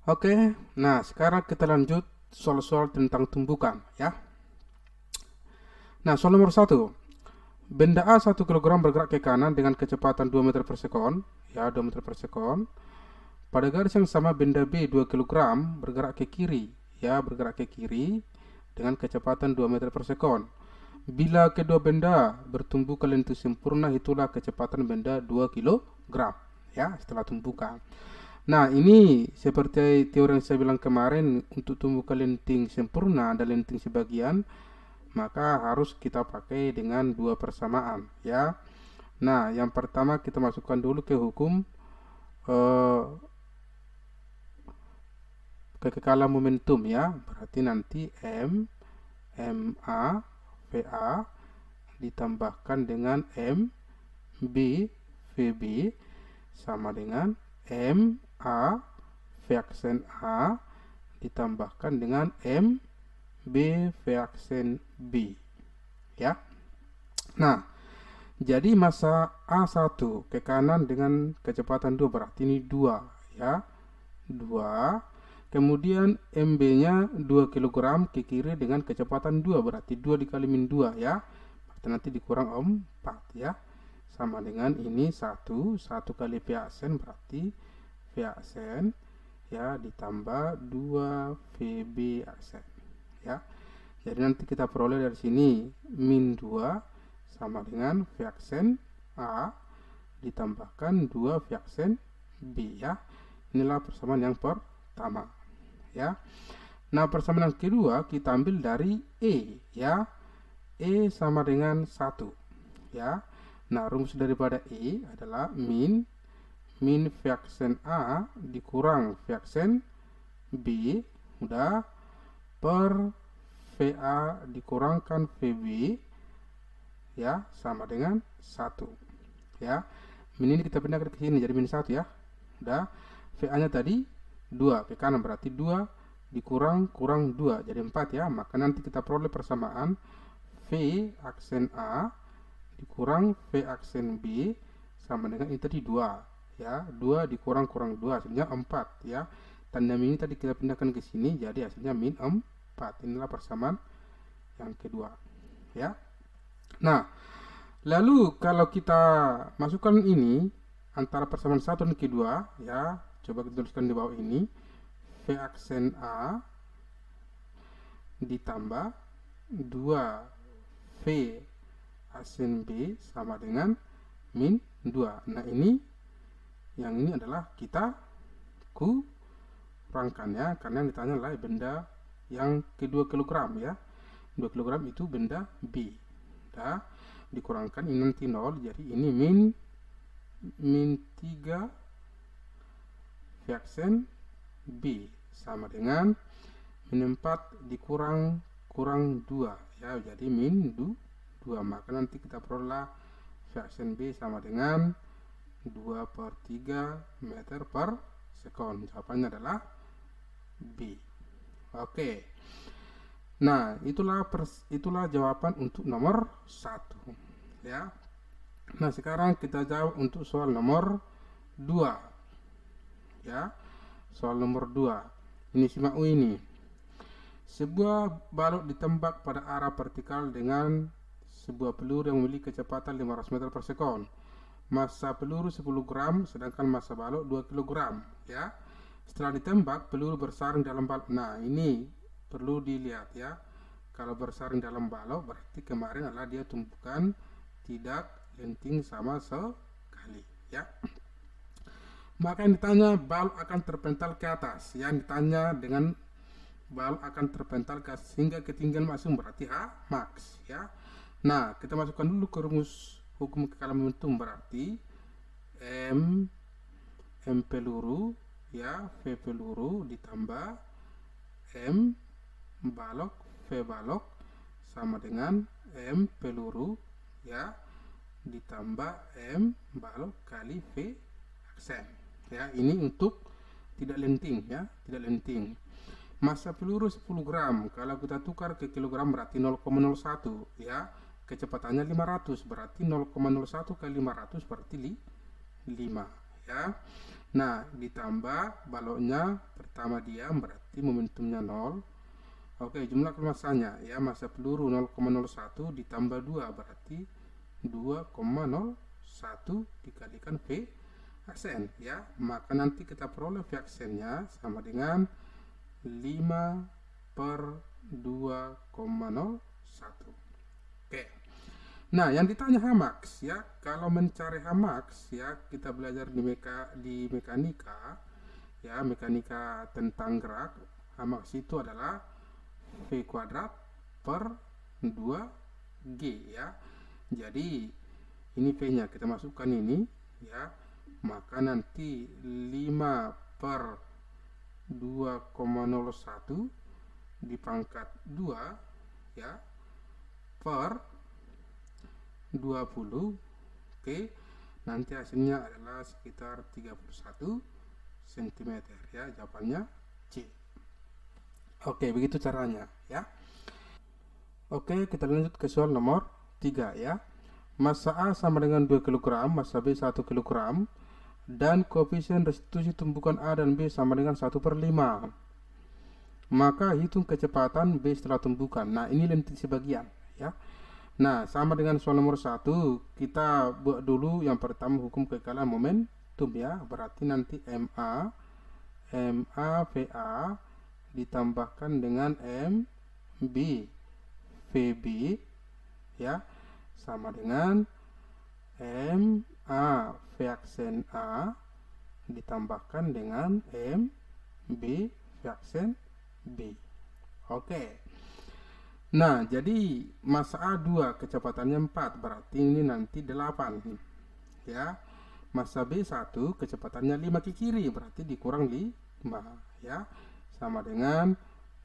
Oke, nah sekarang kita lanjut soal-soal tentang tumbukan ya. Nah, soal nomor satu. Benda A 1 kg bergerak ke kanan dengan kecepatan 2 meter per sekon, ya 2 meter per sekon. Pada garis yang sama benda B 2 kg bergerak ke kiri, ya bergerak ke kiri dengan kecepatan 2 meter per sekon. Bila kedua benda bertumbuh ke lentu sempurna, itulah kecepatan benda 2 kg, ya setelah tumbukan. Nah, ini seperti teori yang saya bilang kemarin, untuk tumbuh ke lenting sempurna dan lenting sebagian, maka harus kita pakai dengan dua persamaan, ya. Nah, yang pertama kita masukkan dulu ke hukum eh, kekekalan momentum, ya. Berarti nanti ma va ditambahkan dengan vb sama dengan ma v aksen a ditambahkan dengan b v aksen b, ya. Nah, jadi massa A1 ke kanan dengan kecepatan 2 berarti ini 2, ya. 2. Kemudian MB-nya 2 kg ke kiri dengan kecepatan 2 berarti 2 dikali min 2, ya. Berarti nanti dikurang 4, ya. Sama dengan ini 1 kali V aksen berarti V aksen, ya, ditambah 2 VB aksen, ya. Jadi nanti kita peroleh dari sini min 2 sama dengan V aksen A ditambahkan 2 V aksen B, ya. Inilah persamaan yang pertama, ya. Nah, persamaan yang kedua kita ambil dari E, ya. E sama dengan 1, ya. Nah, rumus daripada E adalah min V aksen A dikurang V aksen B, udah, per VA dikurangkan VB, ya, sama dengan 1, ya. Min ini kita pindahkan ke sini jadi min 1, ya. Udah, VA nya tadi 2 ke kanan berarti 2 dikurang 2 jadi 4, ya. Maka nanti kita peroleh persamaan V aksen A dikurang V aksen B sama dengan ini tadi 2, ya. 2 dikurang 2 hasilnya 4, ya. Tanda min ini tadi kita pindahkan ke sini jadi hasilnya min 4. Inilah persamaan yang kedua, ya. Nah, lalu kalau kita masukkan ini antara persamaan satu dan kedua, ya, coba kita tuliskan di bawah ini V aksen A ditambah 2 V aksen B sama dengan min 2. Nah, ini yang ini adalah kita kurangkan, ya, karena yang ditanya adalah benda yang kedua kilogram, ya. 2 kg itu benda B. Dah, dikurangkan ini nanti 0 jadi ini min 3 V aksen B sama dengan min 4 dikurang 2, ya, jadi min 2. Maka nanti kita peroleh V aksen B sama dengan 2/3 meter per sekon. Jawabannya adalah B. Oke. Nah, itulah jawaban untuk nomor 1, ya. Nah, sekarang kita jawab untuk soal nomor 2, ya. Soal nomor 2. Ini simak ini. Sebuah balok ditembak pada arah vertikal dengan sebuah peluru yang memiliki kecepatan 500 meter per sekon. Massa peluru 10 gram sedangkan massa balok 2 kg, ya. Setelah ditembak, peluru bersaring dalam balok. Nah, ini perlu dilihat, ya. Kalau bersaring dalam balok berarti kemarin adalah dia tumpukan tidak lenting sama sekali, ya. Maka yang ditanya balok akan terpental ke atas, yang ditanya dengan balok akan terpental ke atas hingga ketinggian maksimum berarti A max, ya. Nah, kita masukkan dulu ke rumus hukum kekekalan momentum berarti M peluru, ya, V peluru ditambah M balok V balok sama dengan M peluru, ya, ditambah M balok kali V aksen, ya. Ini untuk tidak lenting, ya, tidak lenting. Massa peluru 10 gram kalau kita tukar ke kilogram berarti 0,01, ya. Kecepatannya 500 berarti 0,01 kali 500 berarti 5, ya. Nah, ditambah baloknya pertama diam berarti momentumnya 0. Oke, jumlah masanya ya, massa peluru 0,01 ditambah 2 berarti 2,01 dikalikan V aksen ya. Maka nanti kita peroleh V aksennya sama dengan 5/2,01. Oke. Nah, yang ditanya Hamax ya, kalau mencari Hamax ya, kita belajar di mekanika ya, mekanika tentang gerak. Hamax itu adalah V kuadrat per 2G ya. Jadi ini V-nya kita masukkan ini ya, maka nanti 5/2,01 dipangkat 2 ya per 20. Oke, nanti hasilnya adalah sekitar 31 cm ya, jawabannya C. Oke, begitu caranya ya. Oke, kita lanjut ke soal nomor 3 ya. Massa A sama dengan 2 kg, massa B 1 kg, dan koefisien restitusi tumpukan A dan B sama dengan 1/5. Maka hitung kecepatan B setelah tumpukan. Nah, ini lentik sebagian ya. Nah, sama dengan soal nomor 1, kita buat dulu yang pertama hukum kekalahan momentum ya. Berarti nanti MA VA ditambahkan dengan MB VB ya, sama dengan MA V aksen A ditambahkan dengan MB V aksen B. Oke. Nah, jadi massa A 2 kecepatannya 4 berarti ini nanti 8 ya. Massa B 1 kecepatannya 5 ke kiri berarti dikurang 5 ya, sama dengan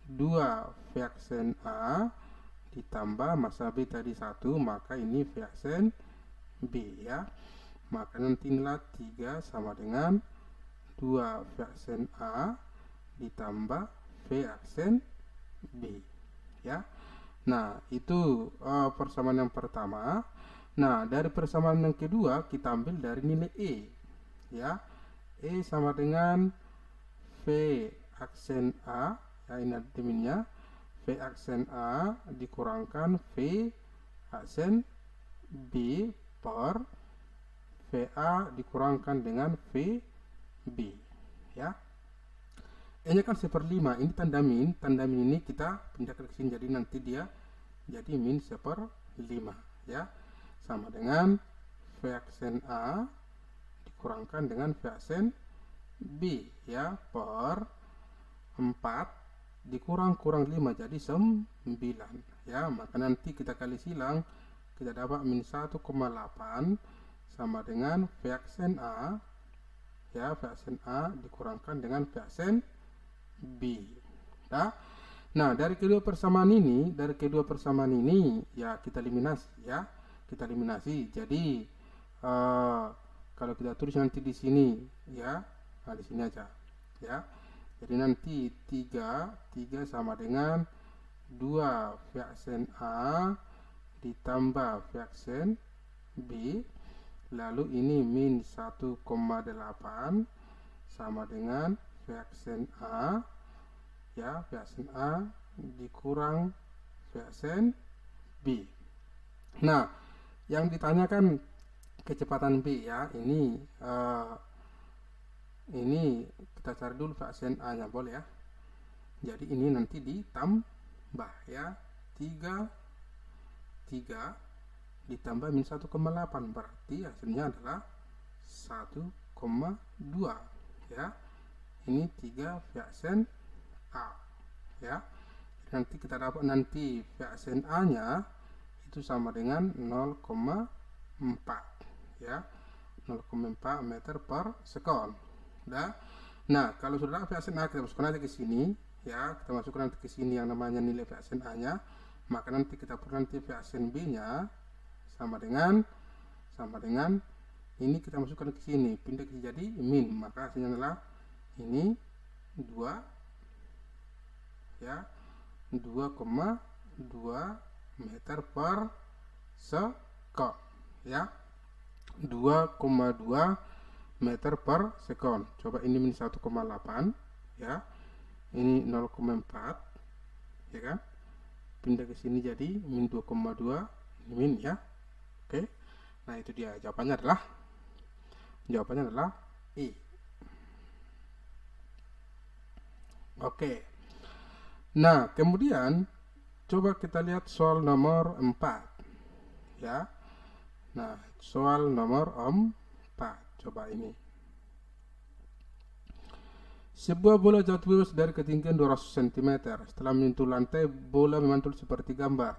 2 V aksen A ditambah massa B tadi 1, maka ini V aksen B ya. Maka nanti nilai 3 sama dengan 2 V aksen A ditambah V aksen B ya. Nah, itu persamaan yang pertama. Nah, dari persamaan yang kedua kita ambil dari nilai E ya. E sama dengan V aksen A ya, ini deminnya. V aksen A dikurangkan V aksen B per VA dikurangkan dengan VB ya. E-nya kan 1/5, ini tanda min ini kita pindahkan ke sini, jadi nanti dia jadi min 1/5 ya, sama dengan V aksen A dikurangkan dengan V aksen B ya, per 4 dikurang 5 jadi 9 ya. Maka nanti kita kali silang, kita dapat min 1,8 sama dengan V aksen A ya, V aksen A dikurangkan dengan V aksen B ya. Nah, dari kedua persamaan ini ya kita eliminasi ya, jadi kalau kita tulis nanti di sini ya, nah di sini aja ya. Jadi nanti 3 sama dengan 2 V aksen A ditambah V aksen B, lalu ini min 1,8 sama dengan V aksen A ya, V aksen A dikurang V aksen B. Nah, yang ditanyakan kecepatan B ya, ini kita cari dulu V aksen A nya, boleh ya. Jadi ini nanti ditambah ya, 3 ditambah min 1,8 berarti hasilnya adalah 1,2 ya. Ini 3 V aksen A ya. Nanti kita dapat nanti V aksen A nya itu sama dengan 0,4 ya, 0,4 meter per sekon. Nah, kalau sudah V aksen A kita masukkan aja ke sini ya, kita masukkan nanti ke sini yang namanya nilai V aksen A nya, maka nanti kita perlu nanti V aksen B nya sama dengan ini kita masukkan ke sini, pindah ke sini jadi min, maka hasilnya adalah ini 2 ya, 2,2 meter per sekon ya, 2,2 meter per sekon. Coba ini min 1,8 ya. Ini 0,4 ya kan? Pindah ke sini jadi min 2,2 ini min ya. Oke. Nah, itu dia jawabannya adalah I. Oke. Nah, kemudian coba kita lihat soal nomor 4 ya. Nah, soal nomor 4. Coba ini. Sebuah bola jatuh bebas dari ketinggian 200 cm. Setelah menyentuh lantai, bola memantul seperti gambar.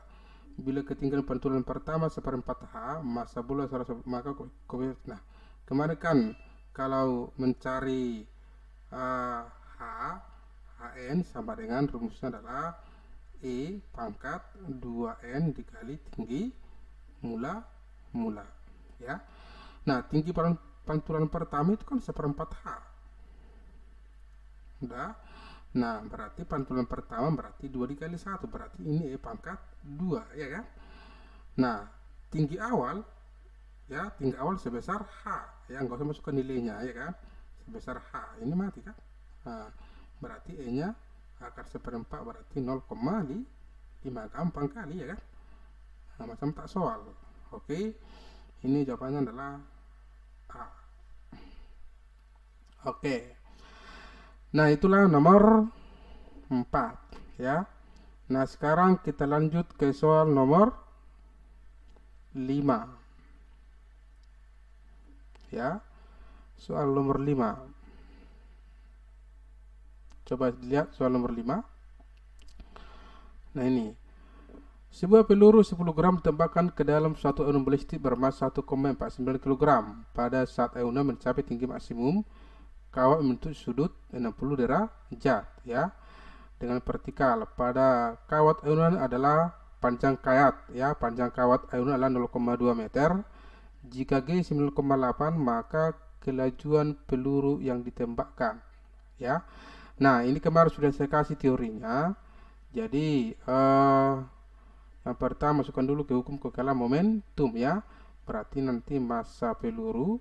Bila ketinggian pantulan pertama 1/4 H, massa bola maka nah, kemarin kan kalau mencari Hn sama dengan rumusnya adalah E pangkat 2N dikali tinggi mula ya. Nah, tinggi pantulan pertama itu kan 1/4 H. Udah. Nah, berarti pantulan pertama berarti 2 dikali 1, berarti ini E pangkat 2 ya kan. Nah, tinggi awal sebesar H ya, nggak usah masukkan nilainya ya kan, sebesar H, ini mati kan. Nah, berarti E nya akar 1/4 berarti 0,5, gampang kali ya kan. Nah, macam tak soal. Oke, ini jawabannya adalah A. Oke. Nah, itulah nomor 4 ya. Nah, sekarang kita lanjut ke soal nomor 5 ya. Soal nomor 5. Coba lihat soal nomor 5. Nah, ini. Sebuah peluru 10 gram ditembakkan ke dalam suatu eunon balistik bermassa 1,49 kg. Pada saat eunon mencapai tinggi maksimum, kawat membentuk sudut 60 derajat ya, dengan vertikal. Pada kawat eunon adalah panjang kawat ya, panjang kawat eunon adalah 0,2 meter. Jika G 9,8 maka kelajuan peluru yang ditembakkan ya. Nah, ini kemarin sudah saya kasih teorinya. Jadi yang pertama masukkan dulu ke hukum kekalahan momentum ya. Berarti nanti massa peluru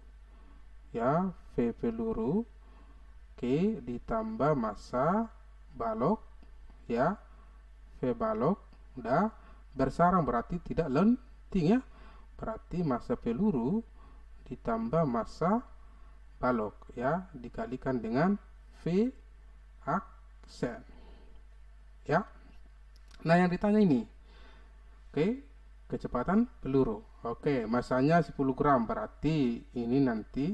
ya, V peluru K ditambah massa balok ya, V balok. Udah bersarang berarti tidak lenting ya. Berarti massa peluru ditambah massa balok ya, dikalikan dengan V aksen ya. Nah, yang ditanya ini, oke, kecepatan peluru. Oke, masanya 10 gram berarti ini nanti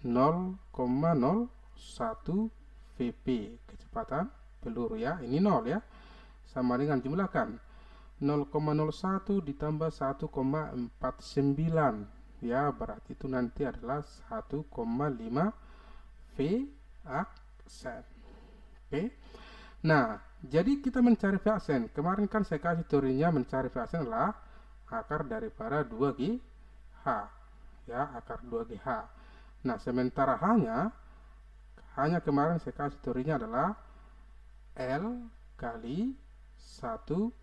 0,01 Vp kecepatan peluru ya. Ini 0 ya. Sama dengan jumlahkan 0,01 ditambah 1,49 ya, berarti itu nanti adalah 1,5 V aksen. Oke. Nah, jadi kita mencari V aksen. Kemarin kan saya kasih teorinya mencari V aksen adalah akar daripada 2GH ya, akar 2GH. Nah, sementara hanya kemarin saya kasih teorinya adalah L kali 1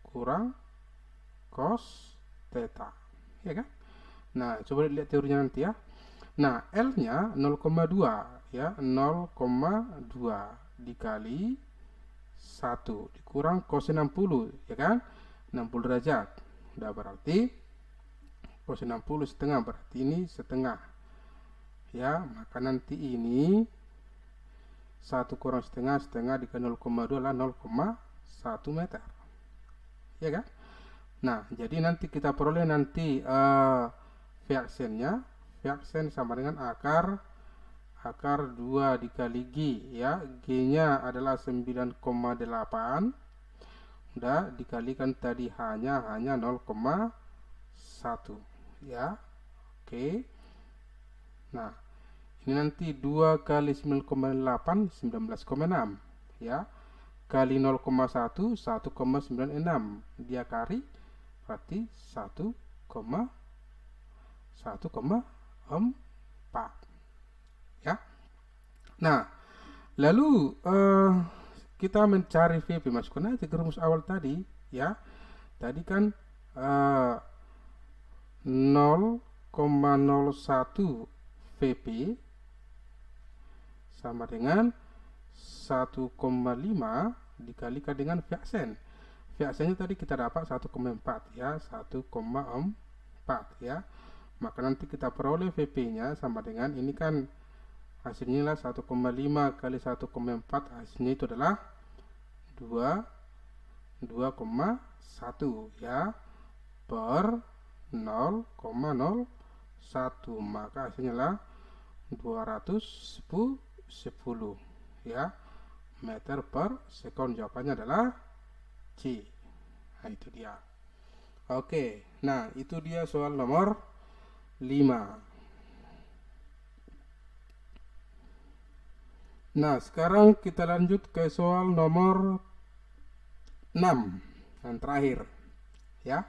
kurang cos theta ya kan. Nah, coba lihat teorinya nanti ya. Nah, L nya 0,2 ya, 0,2 dikali 1 dikurang cos 60 ya kan, 60 derajat. Udah, berarti cos 60 setengah, berarti ini setengah ya, maka nanti ini 1 kurang setengah dikali 0,2 adalah 0,1 meter ya kan. Nah, jadi nanti kita peroleh nanti V aksennya. V aksen sama dengan akar 2 dikali G ya. G nya adalah 9,8, udah dikalikan tadi hanya 0,1 ya. Oke. Nah, ini nanti 2 kali 9,8 19,6 ya, kali 0,1 1,96 dia kari berarti 1,4 ya. Nah, lalu kita mencari VP, masukkan aja ke rumus awal tadi ya. Tadi kan 0,01 VP sama dengan 1,5 dikalikan dengan Vxn. Vxn-nya tadi kita dapat 1,4 ya, 1,4 ya. Maka nanti kita peroleh VP-nya sama dengan ini kan hasilnya lah 1,5 kali 1,4, hasilnya itu adalah 2,1 ya per 0,01, maka hasilnya lah 210 ya meter per sekon. Jawabannya adalah C. Nah, itu dia. Oke, nah itu dia soal nomor 5. Nah, sekarang kita lanjut ke soal nomor 6 yang terakhir ya.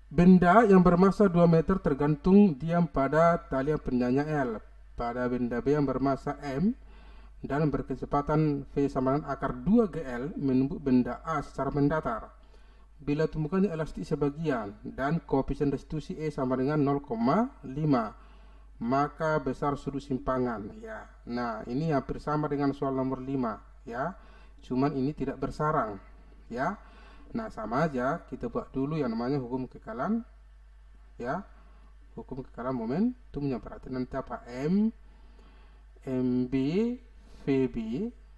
Benda yang bermassa 2 meter tergantung diam pada talian pendanya L. Pada benda B yang bermassa M dan berkecepatan V sama dengan akar 2 GL menumbuk benda A secara mendatar. Bila tumbukannya elastik sebagian dan koefisien restitusi E sama dengan 0,5, maka besar sudut simpangan ya. Nah, ini hampir sama dengan soal nomor 5 ya. Cuman ini tidak bersarang ya. Nah, sama aja kita buat dulu yang namanya hukum kekalan ya. Hukum kekalan momentumnya berarti nanti apa? MB VB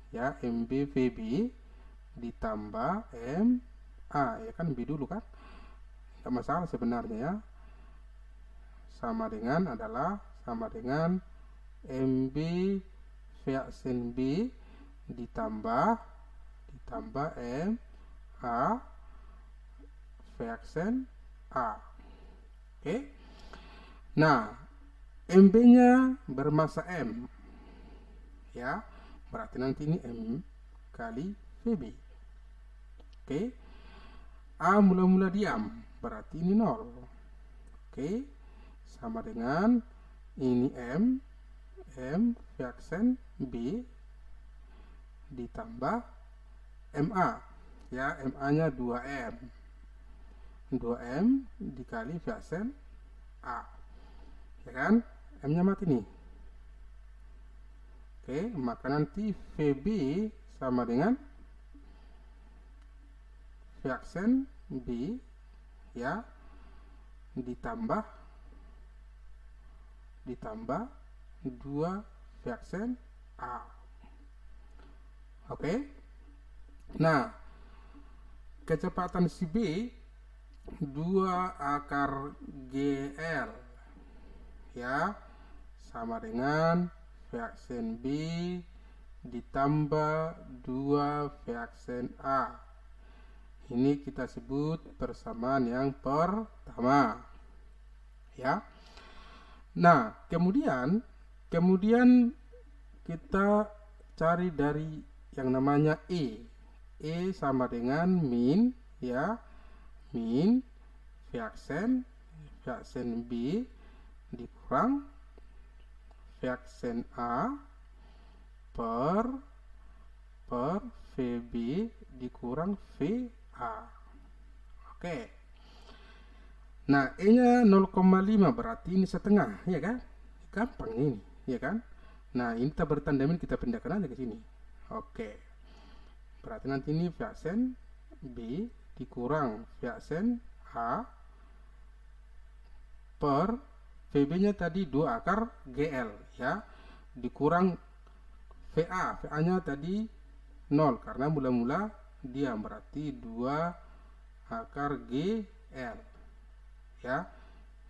ya, MB VB ditambah MA ya kan, B dulu kan, nggak masalah sebenarnya ya, sama dengan MB Vxn B ditambah MA Vxn A. Oke. Nah, MB nya bermassa M ya, berarti nanti ini M kali VB. Oke. A mula-mula diam, berarti ini 0. Oke, sama dengan ini M Vxn B ditambah MA ya, MA nya 2M dikali Vxn A ya kan, M nya mati nih. Oke, maka nanti VB sama dengan Vxn B ya ditambah 2 Vxn A. Oke. Nah, kecepatan si B 2 akar GL ya sama dengan Vxn B ditambah 2 Vxn A. Ini kita sebut persamaan yang pertama ya. Nah, kemudian kita cari dari yang namanya E sama dengan min ya, min Vxn B dikurang Vxn A per VB dikurang VA. Oke. Nah, E nya 0,5 berarti ini setengah ya kan, gampang ini ya kan. Nah, ini kita bertanda min, kita pindahkan aja ke sini. Oke, berarti nanti ini Vxn B dikurang Vxn A per VB nya tadi 2 akar GL ya, dikurang VA nya tadi 0 karena mula-mula diam, berarti 2 akar GL ya,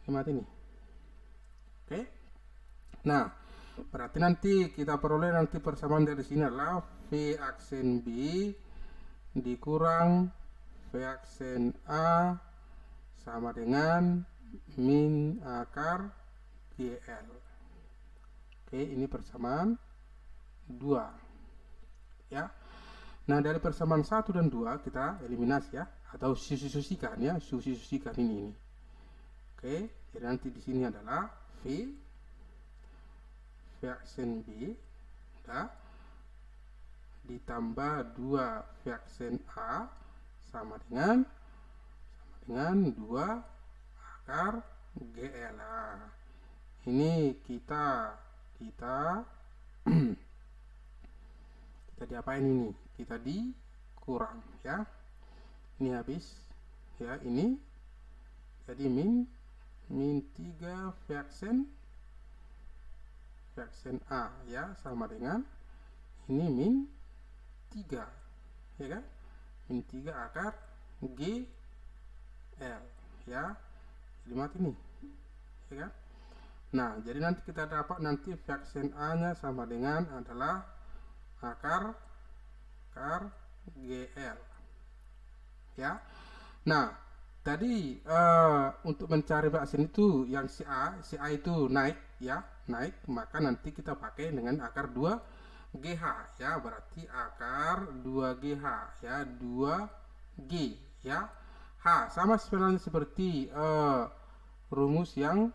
ini mati nih. Oke. Nah, berarti nanti kita peroleh nanti persamaan dari sini adalah Vxn B dikurang Vxn A sama dengan min akar GL. Oke, ini persamaan 2 ya. Nah, dari persamaan 1 dan 2 kita eliminasi ya, atau sususikan ya, sususikan ini. Oke, jadi nanti di sini adalah Vxn B ya, ditambah 2 Vxn A sama dengan 2 akar GL. ini kita diapain ini? Kita dikurang ya. Ini habis ya, ini jadi min 3 Versen A ya, sama dengan ini min 3 ya kan, min 3 akar GL ya, jadi mati nih ya kan. Nah, jadi nanti kita dapat nanti Versen A nya sama dengan adalah akar GL ya. Nah, tadi untuk mencari Versen itu yang si A itu naik ya, naik, maka nanti kita pakai dengan akar 2GH ya, berarti akar 2GH ya, 2G ya. H sama seperti rumus yang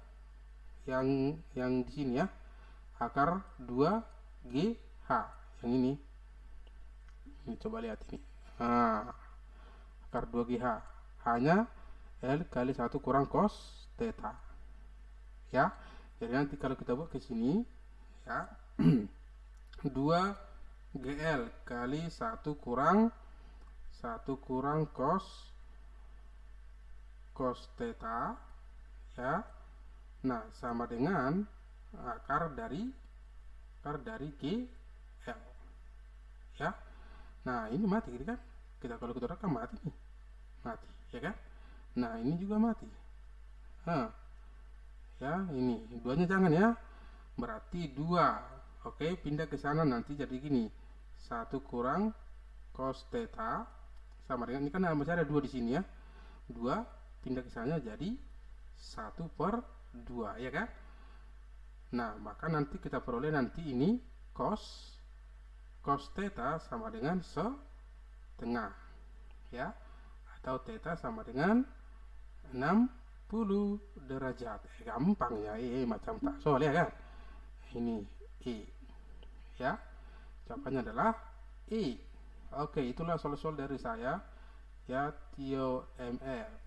di sini ya, akar 2GH yang ini coba lihat ini. Akar 2GH hanya L kali 1 kurang cos theta ya. Jadi nanti kalau kita buat ke sini ya, 2GL kali 1 kurang cos theta ya. Nah, sama dengan akar dari GL ya. Nah, ini mati kan, kita kalau kita rekam mati nih, mati ya kan. Nah, ini juga mati ya, ini duanya jangan ya, berarti 2. Oke, pindah ke sana nanti jadi gini, 1 kurang cos theta sama dengan, ini kan masih ada 2 di sini ya, 2 pindah ke sana jadi 1/2 ya kan. Nah, maka nanti kita peroleh nanti ini cos theta sama dengan setengah ya, atau theta sama dengan 60 derajat. Gampang ya, macam tak soal ya kan. Ini ya, jawabannya adalah Oke, itulah soal-soal dari saya ya, Tio MR.